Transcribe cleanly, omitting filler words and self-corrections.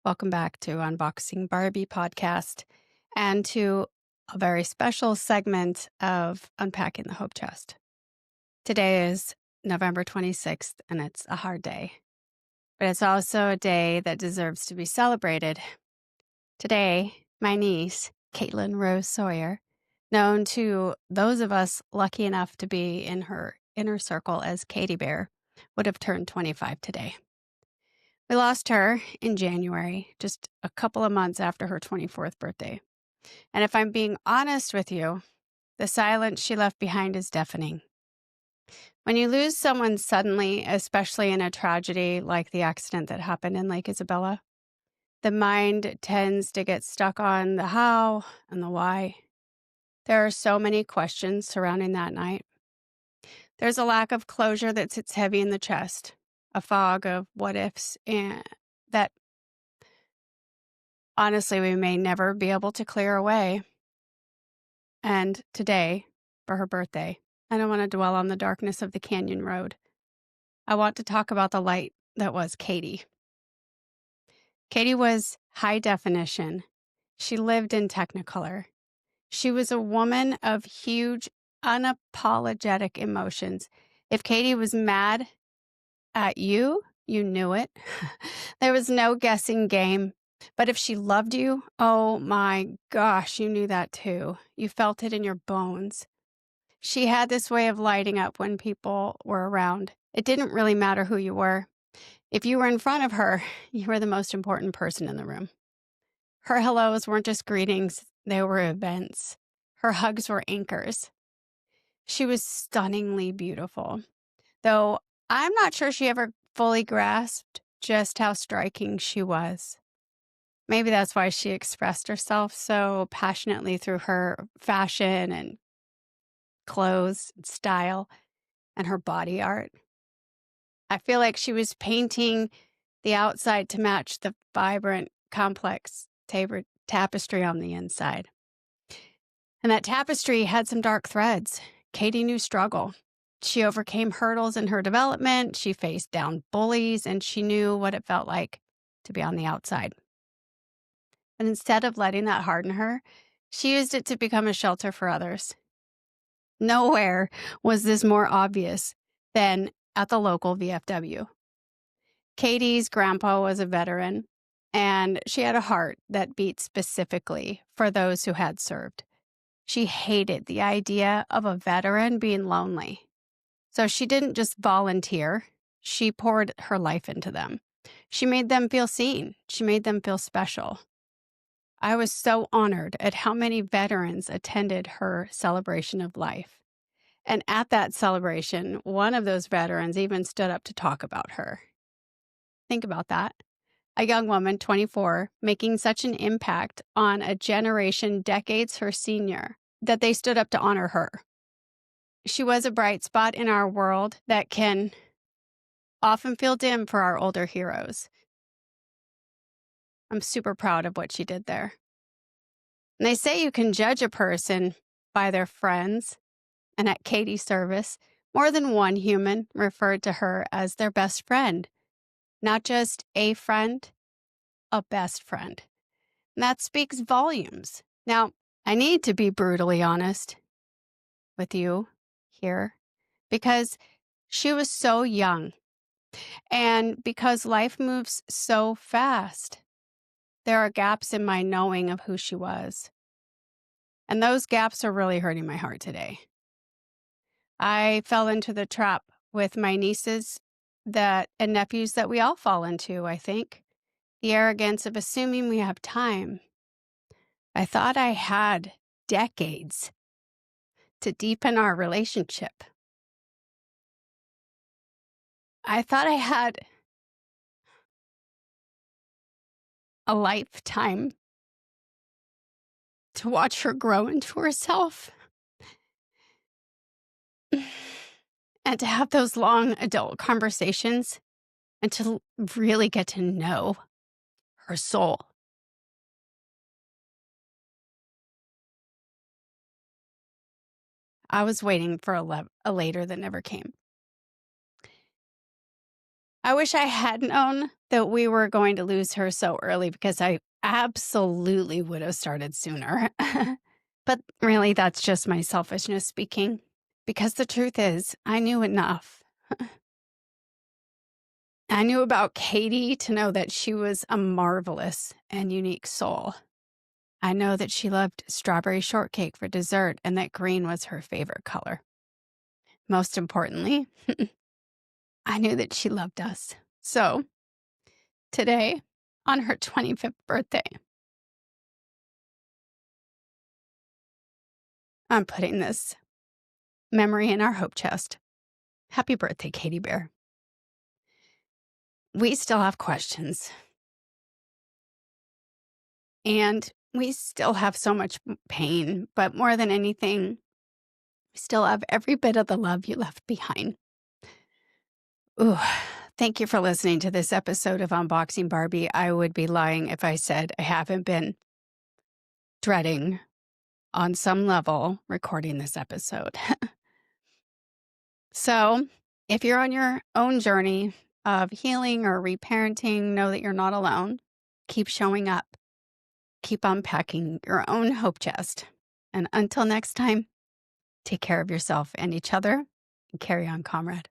Welcome back to Unboxing Barbie podcast and to a very special segment of Unpacking the Hope Chest. Today is November 26th, and it's a hard day, but it's also a day that deserves to be celebrated. Today, my niece, Caitlin Rose Sawyer, known to those of us lucky enough to be in her inner circle as Katie Bear, would have turned 25 today. We lost her in January, just a couple of months after her 24th birthday. And if I'm being honest with you, the silence she left behind is deafening. When you lose someone suddenly, especially in a tragedy like the accident that happened in Lake Isabella, the mind tends to get stuck on the how and the why. There are so many questions surrounding that night. There's a lack of closure that sits heavy in the chest, a fog of what ifs, and that honestly we may never be able to clear away. And today, for her birthday, I don't want to dwell on the darkness of the canyon road. I want to talk about the light that was Katie. Katie was high definition. She lived in Technicolor. She was a woman of huge, unapologetic emotions. If Katie was mad at you, you knew it. There was no guessing game. But if she loved you, oh my gosh, you knew that too. You felt it in your bones. She had this way of lighting up when people were around. It didn't really matter who you were. If you were in front of her, you were the most important person in the room. Her hellos weren't just greetings, they were events. Her hugs were anchors. She was stunningly beautiful, though I'm not sure she ever fully grasped just how striking she was. Maybe that's why she expressed herself so passionately through her fashion and clothes, and style, and her body art. I feel like she was painting the outside to match the vibrant, complex tapestry on the inside. And that tapestry had some dark threads. Katie knew struggle. She overcame hurdles in her development, she faced down bullies, and she knew what it felt like to be on the outside. And instead of letting that harden her, she used it to become a shelter for others. Nowhere was this more obvious than at the local VFW. Katie's grandpa was a veteran, and she had a heart that beat specifically for those who had served. She hated the idea of a veteran being lonely. So she didn't just volunteer, she poured her life into them. She made them feel seen. She made them feel special. I was so honored at how many veterans attended her celebration of life. And at that celebration, one of those veterans even stood up to talk about her. Think about that. A young woman, 24, making such an impact on a generation decades her senior, that they stood up to honor her. She was a bright spot in our world that can often feel dim for our older heroes. I'm super proud of what she did there. And they say you can judge a person by their friends, and at Katie's service, more than one human referred to her as their best friend. Not just a friend, a best friend. And that speaks volumes. Now, I need to be brutally honest with you here because she was so young and because life moves so fast. There are gaps in my knowing of who she was. And those gaps are really hurting my heart today. I fell into the trap with my nieces and nephews that we all fall into, I think. The arrogance of assuming we have time. I thought I had decades to deepen our relationship. I thought I had a lifetime to watch her grow into herself and to have those long adult conversations and to really get to know her soul. I was waiting for a later that never came. I wish I had known that we were going to lose her so early because I absolutely would have started sooner. But really, that's just my selfishness speaking. Because the truth is, I knew enough. I knew about Katie to know that she was a marvelous and unique soul. I know that she loved strawberry shortcake for dessert and that green was her favorite color. Most importantly, I knew that she loved us. So, today, on her 25th birthday, I'm putting this memory in our hope chest. Happy birthday, Katie Bear. We still have questions, and we still have so much pain, but more than anything, we still have every bit of the love you left behind. Ooh, thank you for listening to this episode of Unboxing Barbie. I would be lying if I said I haven't been dreading, on some level, recording this episode. So, if you're on your own journey of healing or reparenting, know that you're not alone. Keep showing up. Keep unpacking your own hope chest. And until next time, take care of yourself and each other and carry on, comrade.